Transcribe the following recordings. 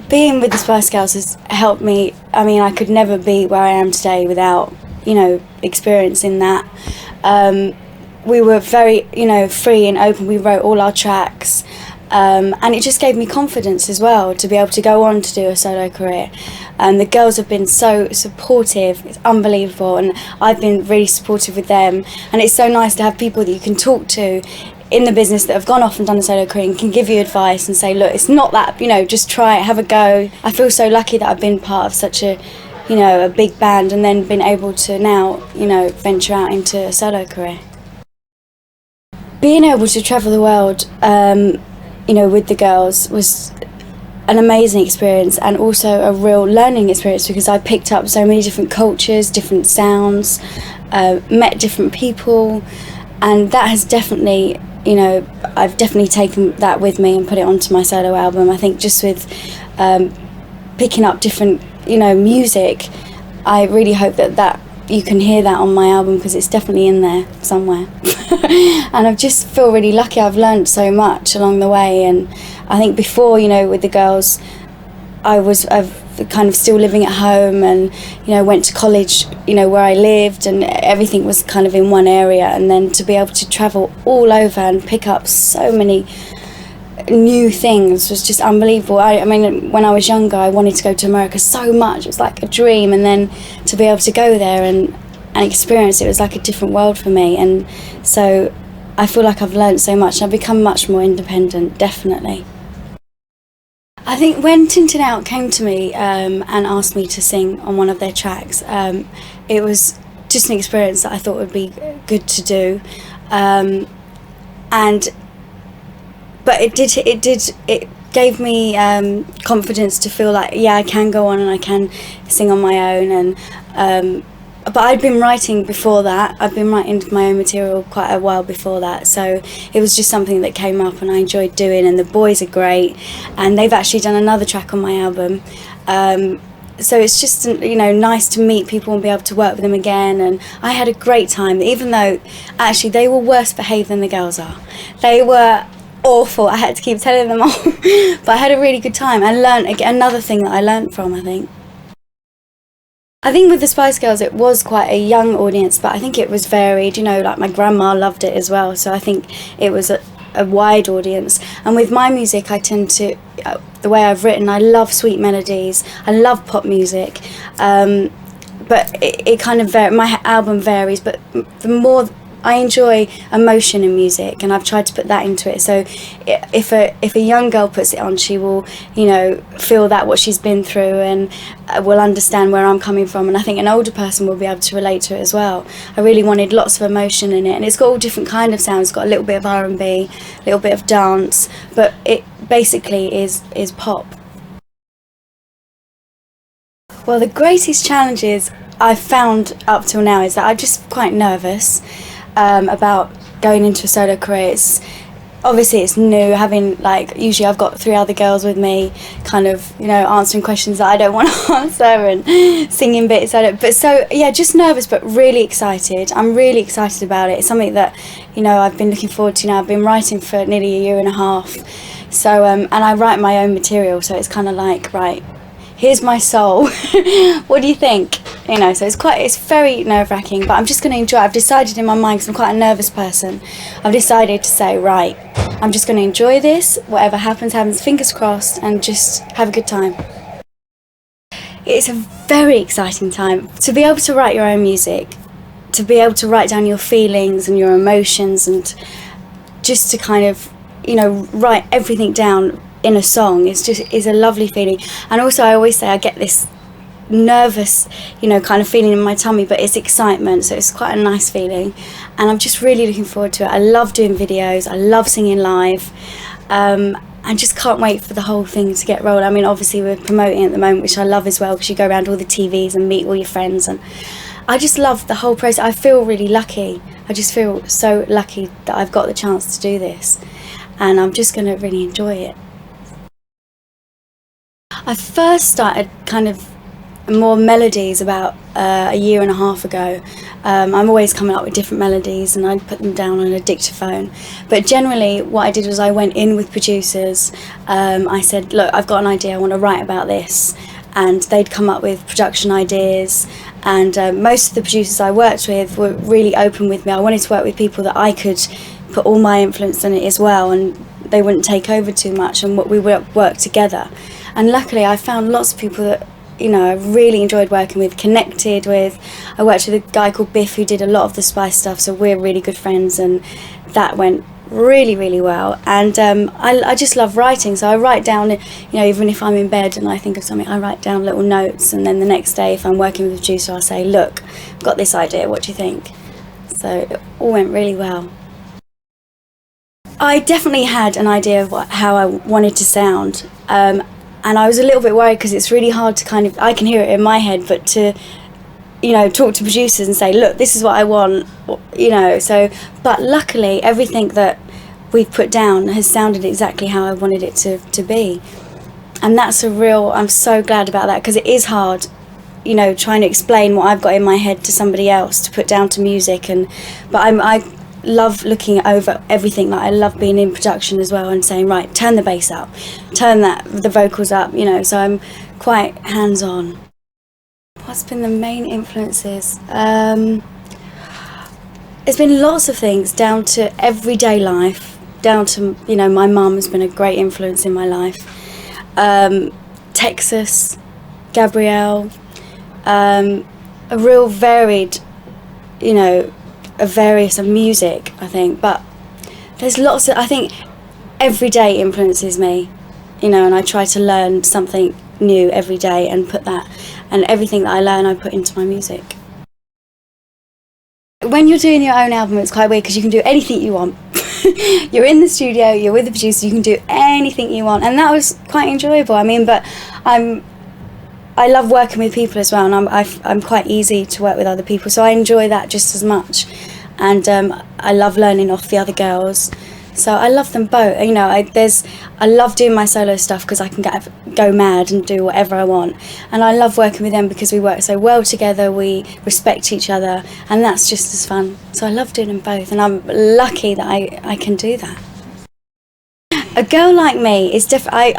Being with the Spice Girls has helped me. I mean, I could never be where I am today without, experiencing that. We were very, free and open. We wrote all our tracks. And it just gave me confidence as well to be able to go on to do a solo career. And the girls have been so supportive, it's unbelievable, and I've been really supportive with them. And it's so nice to have people that you can talk to in the business that have gone off and done a solo career and can give you advice and say, look, it's not that, just try it, have a go. I feel so lucky that I've been part of such a big band and then been able to now, venture out into a solo career. Being able to travel the world, with the girls was an amazing experience, and also a real learning experience, because I picked up so many different cultures, different sounds, met different people, and that has definitely, I've definitely taken that with me and put it onto my solo album. I think just with picking up different, music, I really hope that you can hear that on my album, because it's definitely in there somewhere. And I just feel really lucky. I've learned so much along the way, and I think before, with the girls, I've kind of still living at home, and went to college, where I lived, and everything was kind of in one area, and then to be able to travel all over and pick up so many new things was just unbelievable. I mean, when I was younger, I wanted to go to America so much. It was like a dream, and then to be able to go there and experience it was like a different world for me. And so I feel like I've learned so much. I've become much more independent, definitely. I think when Tintin Out came to me and asked me to sing on one of their tracks, it was just an experience that I thought would be good to do. But it gave me confidence to feel like, yeah, I can go on and I can sing on my own. And but I'd been writing before that. I'd been writing my own material quite a while before that, so it was just something that came up and I enjoyed doing. And the boys are great, and they've actually done another track on my album. So it's just nice to meet people and be able to work with them again. And I had a great time, even though actually they were worse behaved than the girls are. They were awful. I had to keep telling them off. But I had a really good time. I learned another thing that I learned from, I think with the Spice Girls it was quite a young audience, but I think it was varied, like my grandma loved it as well, so I think it was a wide audience. And with my music, I tend to, the way I've written, I love sweet melodies, I love pop music, but it kind of my album varies, but the more I enjoy emotion in music, and I've tried to put that into it. So if a young girl puts it on, she will, feel that what she's been through, and will understand where I'm coming from. And I think an older person will be able to relate to it as well. I really wanted lots of emotion in it, and it's got all different kind of sounds. It's got a little bit of R&B, a little bit of dance, but it basically is pop. Well, the greatest challenges I've found up till now is that I'm just quite nervous about going into a solo career. Obviously it's new, having usually I've got 3 other girls with me, kind of answering questions that I don't want to answer and singing bits just nervous but really excited. I'm really excited about it. It's something that I've been looking forward to now. I've been writing for nearly a year and a half, so and I write my own material, so it's kind of like, right, here's my soul. What do you think? So it's very nerve-wracking, but I'm just going to enjoy it. I've decided in my mind, because I'm quite a nervous person, I've decided to say, right, I'm just going to enjoy this, whatever happens, fingers crossed, and just have a good time. It's a very exciting time to be able to write your own music, to be able to write down your feelings and your emotions, and just to kind of, write everything down in a song is a lovely feeling. And also I always say I get this nervous kind of feeling in my tummy, but it's excitement, so it's quite a nice feeling, and I'm just really looking forward to it. I love doing videos, I love singing live, and just can't wait for the whole thing to get rolling. I mean, obviously we're promoting at the moment, which I love as well, because you go around all the TVs and meet all your friends, and I just love the whole process. I feel really lucky. I just feel so lucky that I've got the chance to do this, and I'm just going to really enjoy it. I first started kind of more melodies about a year and a half ago. I'm always coming up with different melodies and I put them down on a dictaphone. But generally what I did was I went in with producers. I said, look, I've got an idea, I want to write about this. And they'd come up with production ideas. And most of the producers I worked with were really open with me. I wanted to work with people that I could put all my influence in it as well, and they wouldn't take over too much, and we would work together. And luckily I found lots of people that, you know, I really enjoyed working with, connected with. I worked with a guy called Biff who did a lot of the Spice stuff, so we're really good friends, and that went really, really well. And I just love writing, so I write down, you know, even if I'm in bed and I think of something, I write down little notes, and then the next day if I'm working with a producer I'll say, look, I've got this idea, what do you think? So it all went really well. I definitely had an idea of how I wanted to sound, and I was a little bit worried because it's really hard to kind of, I can hear it in my head, but to, you know, talk to producers and say, look, this is what I want, you know. So, but luckily everything that we've put down has sounded exactly how I wanted it to be, and that's I'm so glad about that, because it is hard, you know, trying to explain what I've got in my head to somebody else to put down to music. But I love looking over everything. Like, I love being in production as well and saying, right, turn the bass up, turn the vocals up, you know, so I'm quite hands-on. What's been the main influences? It's been lots of things, down to everyday life, down to, you know, my mum has been a great influence in my life. Texas, Gabrielle, a real varied, you know, a various of music, I think. But there's lots of, I think every day influences me, you know, and I try to learn something new every day and put that, and everything that I learn I put into my music. When you're doing your own album, it's quite weird because you can do anything you want. You're in the studio, you're with the producer, you can do anything you want, and that was quite enjoyable. I mean, but I love working with people as well, and I'm quite easy to work with other people, so I enjoy that just as much. And I love learning off the other girls, so I love them both. You know, I love doing my solo stuff because I can go mad and do whatever I want, and I love working with them because we work so well together, we respect each other, and that's just as fun. So I love doing them both, and I'm lucky that I can do that. A Girl Like Me is different.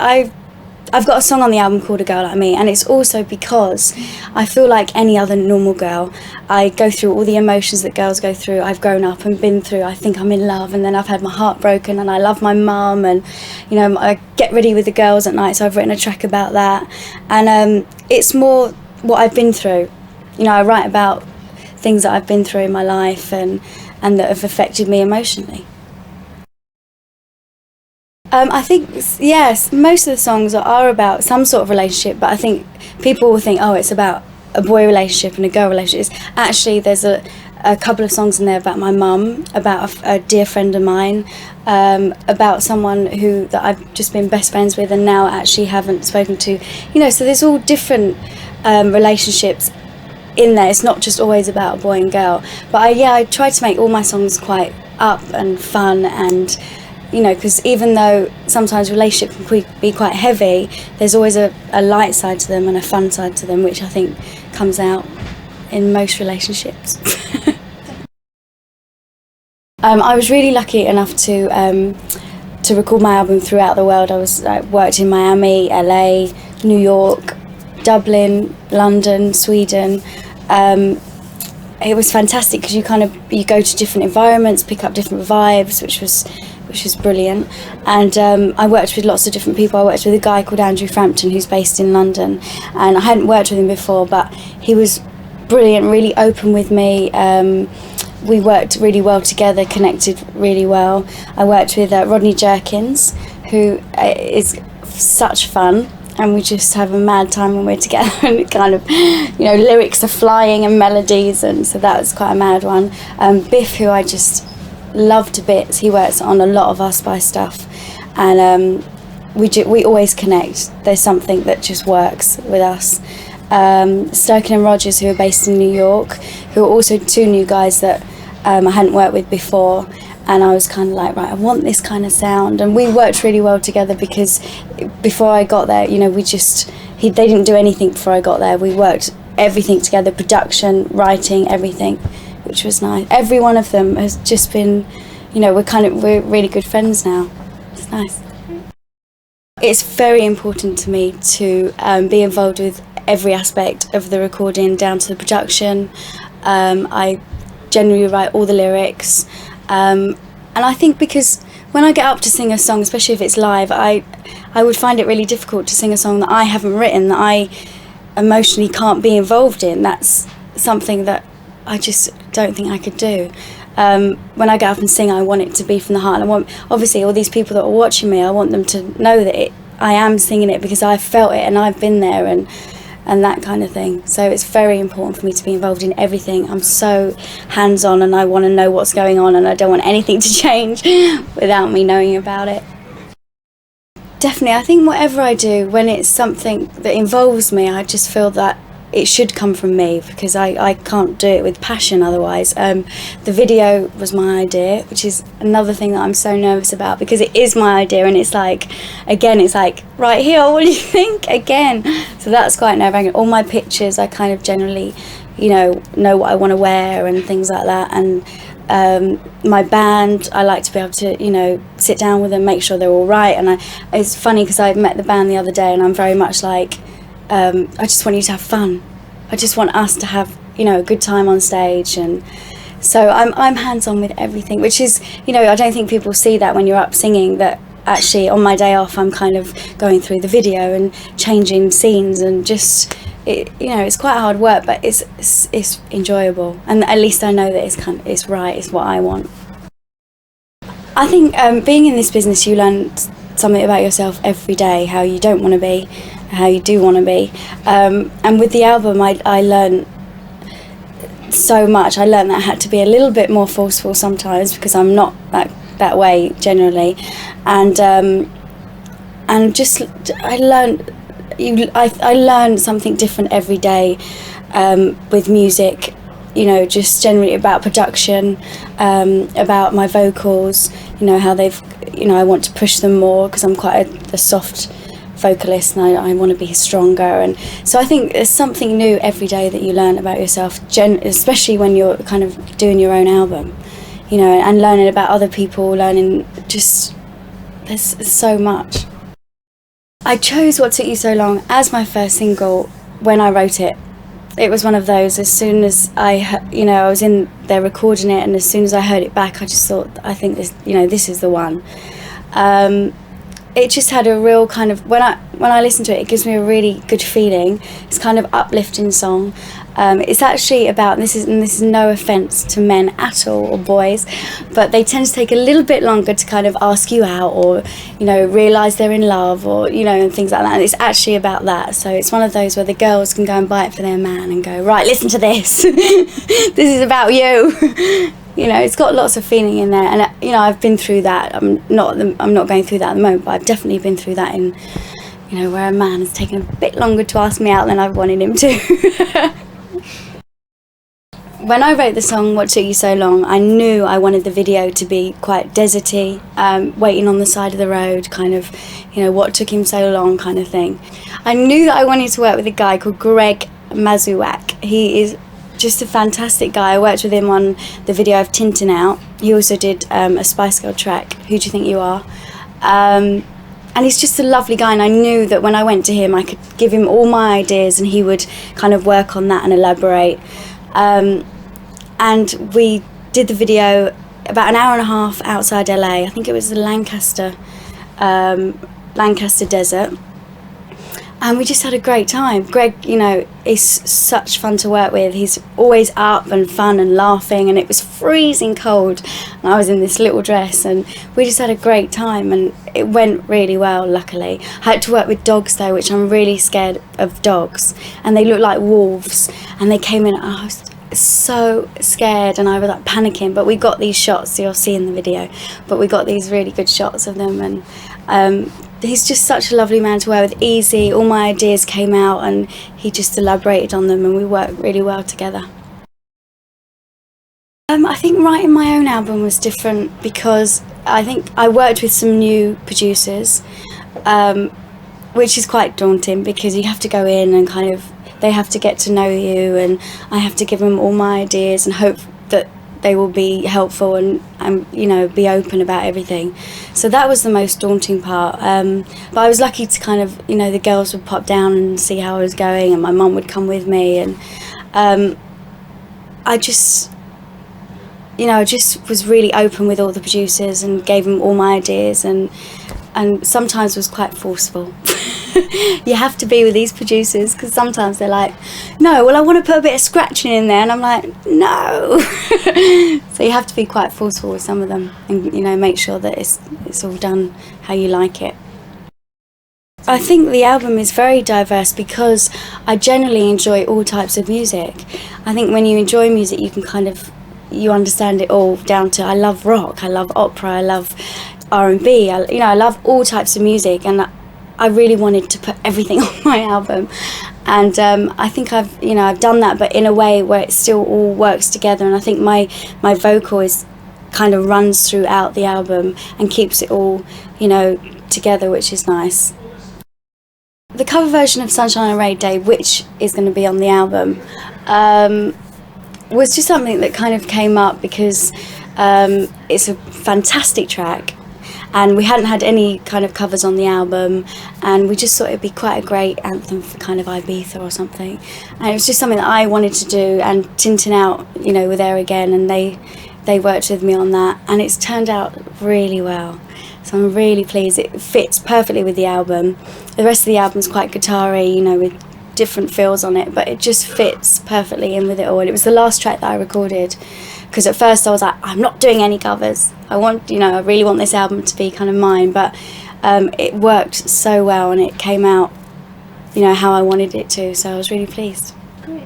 I've got a song on the album called A Girl Like Me, and it's also because I feel like any other normal girl. I go through all the emotions that girls go through. I've grown up and been through, I think I'm in love, and then I've had my heart broken, and I love my mum, and, you know, I get ready with the girls at night, so I've written a track about that. And it's more what I've been through. You know, I write about things that I've been through in my life and that have affected me emotionally. I think, yes, most of the songs are about some sort of relationship, but I think people will think, oh, it's about a boy relationship and a girl relationship. Actually, there's a couple of songs in there about my mum, about a dear friend of mine, about someone that I've just been best friends with and now actually haven't spoken to. You know, so there's all different relationships in there. It's not just always about a boy and girl. But I try to make all my songs quite up and fun, and, you know, because even though sometimes relationships can be quite heavy, there's always a light side to them and a fun side to them, which I think comes out in most relationships. I was really lucky enough to record my album throughout the world. I worked in Miami, LA, New York, Dublin, London, Sweden. It was fantastic because you go to different environments, pick up different vibes, which was brilliant. And I worked with lots of different people. I worked with a guy called Andrew Frampton who's based in London, and I hadn't worked with him before, but he was brilliant, really open with me. We worked really well together, connected really well. I worked with Rodney Jerkins, who is such fun, and we just have a mad time when we're together, and it kind of, you know, lyrics are flying and melodies, and so that was quite a mad one. Biff, who I just love to bits, he works on a lot of our Spice stuff, and we always connect. There's something that just works with us. Sturkin and Rogers, who are based in New York, who are also two new guys that I hadn't worked with before, and I was kind of like, right, I want this kind of sound. And we worked really well together, because before I got there, you know, they didn't do anything before I got there. We worked everything together, production, writing, everything, which was nice. Every one of them has just been, you know, we're really good friends now. It's nice. It's very important to me to be involved with every aspect of the recording, down to the production. I generally write all the lyrics, and I think because when I get up to sing a song, especially if it's live, I would find it really difficult to sing a song that I haven't written, that I emotionally can't be involved in. That's something that I just don't think I could do. When I get up and sing, I want it to be from the heart, and I want, obviously, all these people that are watching me, I want them to know that I am singing it because I've felt it and I've been there, and that kind of thing. So it's very important for me to be involved in everything. I'm so hands-on, and I want to know what's going on, and I don't want anything to change without me knowing about it. Definitely, I think whatever I do, when it's something that involves me, I just feel that it should come from me, because I can't do it with passion otherwise. The video was my idea, which is another thing that I'm so nervous about, because it is my idea, and it's like, again, it's like, right here, what do you think? Again. So that's quite nerve-wracking. All my pictures, I kind of generally, you know what I want to wear and things like that. And my band, I like to be able to, you know, sit down with them, make sure they're all right. And it's funny, because I met the band the other day, and I'm very much like, I just want you to have fun. I just want us to have, you know, a good time on stage. And so I'm hands-on with everything, which is, you know, I don't think people see that when you're up singing, that actually on my day off I'm kind of going through the video and changing scenes, and just, you know, it's quite hard work, but it's enjoyable, and at least I know that it's right, it's what I want. I think being in this business, you learn something about yourself every day, how you don't want to be, how you do want to be, and with the album I learned so much. I learned that I had to be a little bit more forceful sometimes, because I'm not that way generally, and just I learned something different every day with music, you know, just generally about production, about my vocals, you know, how they've, you know, I want to push them more, because I'm quite a soft vocalist, and I want to be stronger. And so I think there's something new every day that you learn about yourself, especially when you're kind of doing your own album, you know, and learning about other people, learning, just, there's so much. I chose What Took You So Long as my first single when I wrote it. It was one of those, as soon as I was in there recording it, and as soon as I heard it back, I just thought, I think this, you know, this is the one. It just had a real kind of, when I listen to it, it gives me a really good feeling. It's kind of uplifting song. It's actually about, and this is no offence to men at all, or boys, but they tend to take a little bit longer to kind of ask you out, or, you know, realise they're in love, or, you know, and things like that. And it's actually about that. So it's one of those where the girls can go and buy it for their man and go, right, listen to this. This is about you. You know, it's got lots of feeling in there, and, you know, I've been through that. I'm not going through that at the moment, but I've definitely been through that in, you know, where a man has taken a bit longer to ask me out than I've wanted him to. When I wrote the song What Took You So Long, I knew I wanted the video to be quite deserty, waiting on the side of the road, kind of, you know, what took him so long kind of thing. I knew that I wanted to work with a guy called Greg Mazuak. He is just a fantastic guy. I worked with him on the video of Tintin Out. He also did a Spice Girl track, Who Do You Think You Are? And he's just a lovely guy, and I knew that when I went to him I could give him all my ideas, and he would kind of work on that and elaborate. And we did the video about an hour and a half outside LA. I think it was the Lancaster desert. And we just had a great time. Greg, you know, is such fun to work with. He's always up and fun and laughing, and it was freezing cold. And I was in this little dress, and we just had a great time, and it went really well, luckily. I had to work with dogs though, which I'm really scared of dogs. And they look like wolves, and they came in, I was so scared, and I was like panicking, but we got these shots, you'll see in the video, but we got these really good shots of them. And he's just such a lovely man to work with, easy. All my ideas came out, and he just elaborated on them, and we worked really well together. I think writing my own album was different because I think I worked with some new producers, which is quite daunting because you have to go in and kind of, they have to get to know you, and I have to give them all my ideas and hope that they will be helpful and you know, be open about everything. So that was the most daunting part. But I was lucky to kind of, you know, the girls would pop down and see how I was going, and my mum would come with me, and I just, you know, I just was really open with all the producers and gave them all my ideas, and sometimes was quite forceful. You have to be with these producers because sometimes they're like, no, well, I want to put a bit of scratching in there, and I'm like, no. So you have to be quite forceful with some of them, and you know, make sure that it's all done how you like it. I think the album is very diverse because I generally enjoy all types of music. I think when you enjoy music, you can kind of, you understand it all down to, I love rock, I love opera, I love R&B, you know, I love all types of music, and I really wanted to put everything on my album, and I think I've done that, but in a way where it still all works together, and I think my vocal is kind of runs throughout the album and keeps it all, you know, together, which is nice. The cover version of Sunshine on a Rainy Day, which is going to be on the album, was just something that kind of came up because it's a fantastic track, and we hadn't had any kind of covers on the album, and we just thought it'd be quite a great anthem for kind of Ibiza or something, and it was just something that I wanted to do, and Tintin Out, you know, were there again, and they worked with me on that, and it's turned out really well, so I'm really pleased. It fits perfectly with the album. The rest of the album's quite guitar-y, you know, with different feels on it, but it just fits perfectly in with it all, and it was the last track that I recorded, because at first I was like, I'm not doing any covers, I want, you know, I really want this album to be kind of mine, but it worked so well, and it came out, you know, how I wanted it to, so I was really pleased. Great.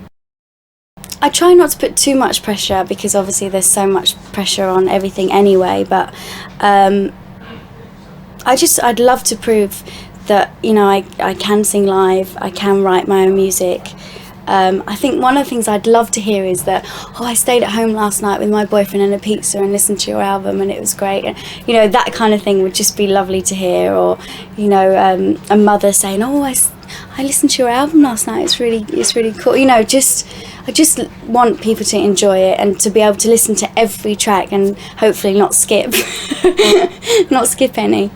I try not to put too much pressure, because obviously there's so much pressure on everything anyway, but I'd love to prove that, you know, I can sing live, I can write my own music. I think one of the things I'd love to hear is that, oh, I stayed at home last night with my boyfriend and a pizza and listened to your album and it was great. And, you know, that kind of thing would just be lovely to hear. Or, you know, a mother saying, oh, I listened to your album last night, it's really cool. You know, I just want people to enjoy it and to be able to listen to every track and hopefully not skip, not skip any.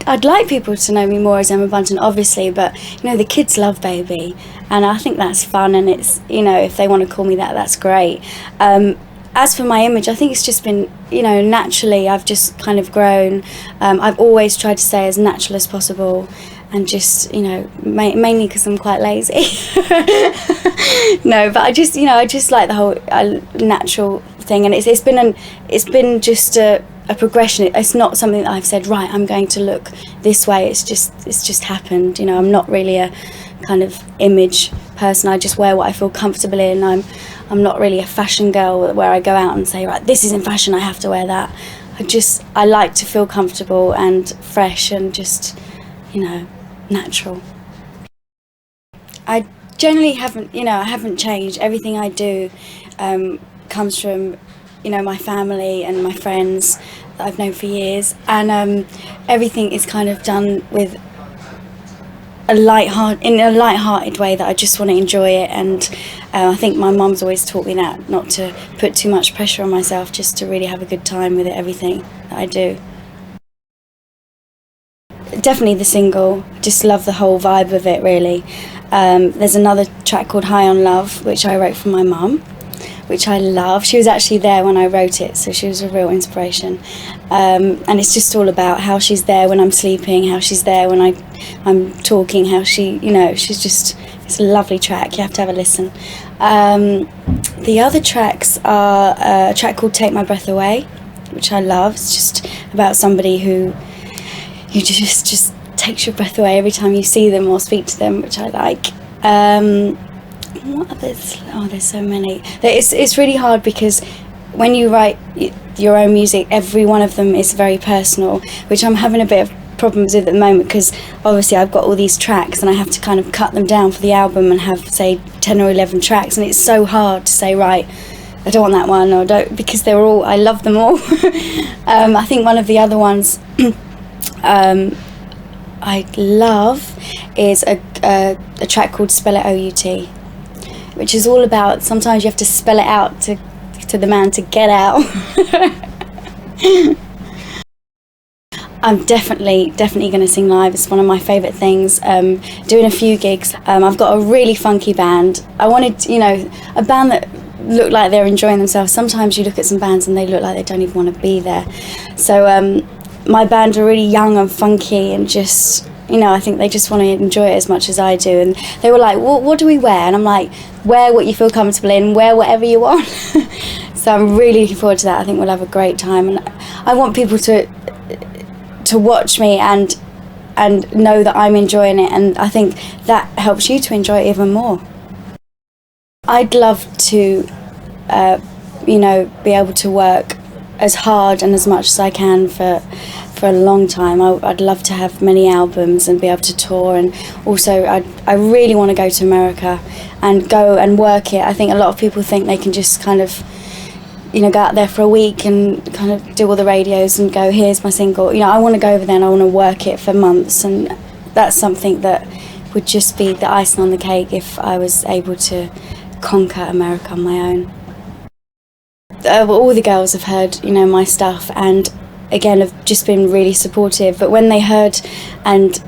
I'd like people to know me more as Emma Bunton, obviously, but, you know, the kids love Baby, and I think that's fun, and it's, you know, if they want to call me that, that's great. As for my image, I think it's just been, you know, naturally, I've just kind of grown. I've always tried to stay as natural as possible, and just, you know, mainly because I'm quite lazy. No, but I just like the whole natural thing, and it's been just a progression. It's not something that I've said, right, I'm going to look this way. It's just happened. You know, I'm not really a kind of image person. I just wear what I feel comfortable in. I'm not really a fashion girl where I go out and say, right, this is in fashion, I have to wear that. I like to feel comfortable and fresh and just, you know, natural. I generally haven't changed. Everything I do comes from, you know, my family and my friends that I've known for years, and everything is kind of done with in a light-hearted way that I just want to enjoy it, and I think my mum's always taught me that, not to put too much pressure on myself, just to really have a good time with everything that I do. Definitely the single, just love the whole vibe of it, really. There's another track called High on Love, which I wrote for my mum, which I love. She was actually there when I wrote it, so she was a real inspiration. And it's just all about how she's there when I'm sleeping, how she's there when I'm talking, how she, you know, it's a lovely track. You have to have a listen. The other tracks are a track called Take My Breath Away, which I love. It's just about somebody who you just takes your breath away every time you see them or speak to them, which I like. What others? Oh, there's so many. It's really hard because when you write your own music, every one of them is very personal, which I'm having a bit of problems with at the moment, because obviously I've got all these tracks and I have to kind of cut them down for the album and have, say, 10 or 11 tracks, and it's so hard to say, right, I don't want that one, or don't, because they're all, I love them all. I think one of the other ones I love is a track called Spell It O-U-T, which is all about, sometimes you have to spell it out to the man to get out. I'm definitely going to sing live. It's one of my favourite things. Doing a few gigs. I've got a really funky band. I wanted, you know, a band that looked like they're enjoying themselves. Sometimes you look at some bands and they look like they don't even want to be there. So my band are really young and funky and just, you know, I think they just want to enjoy it as much as I do. And they were like, what do we wear? And I'm like, wear what you feel comfortable in, wear whatever you want. So I'm really looking forward to that. I think we'll have a great time. And I want people to watch me and know that I'm enjoying it, and I think that helps you to enjoy it even more. I'd love to you know, be able to work as hard and as much as I can for a long time. I'd love to have many albums and be able to tour, and also I really want to go to America and go and work it. I think a lot of people think they can just kind of, you know, go out there for a week and kind of do all the radios and go, here's my single. You know, I want to go over there and I want to work it for months, and that's something that would just be the icing on the cake if I was able to conquer America on my own. All the girls have heard, you know, my stuff, and again have just been really supportive. But when they heard and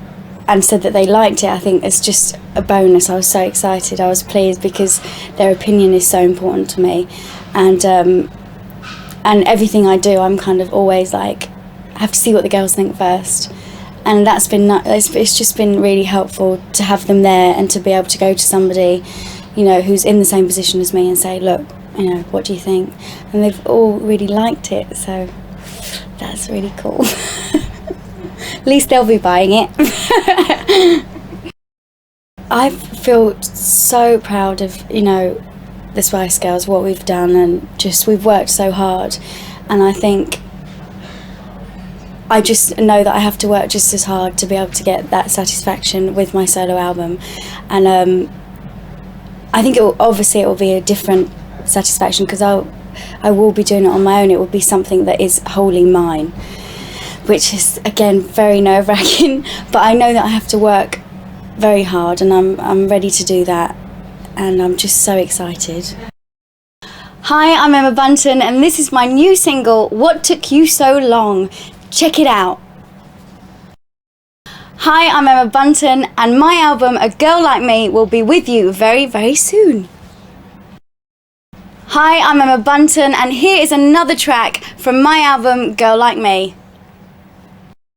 said that they liked it, I think it's just a bonus. I was so excited. I was pleased because their opinion is so important to me. And everything I do, I'm kind of always like, I have to see what the girls think first, and that's been it's just been really helpful to have them there and to be able to go to somebody, you know, who's in the same position as me and say, look, you know, what do you think? And they've all really liked it, so that's really cool. At least they'll be buying it. I feel so proud of, you know, the Spice Girls, what we've done, and just we've worked so hard, and I think I just know that I have to work just as hard to be able to get that satisfaction with my solo album. And I think it will be a different satisfaction because I will be doing it on my own. It will be something that is wholly mine, which is again very nerve-wracking, but I know that I have to work very hard, and I'm ready to do that. And I'm just so excited. Hi, I'm Emma Bunton, and this is my new single, What Took You So Long? Check it out. Hi, I'm Emma Bunton, and my album, A Girl Like Me, will be with you very, very soon. Hi, I'm Emma Bunton, and here is another track from my album, Girl Like Me.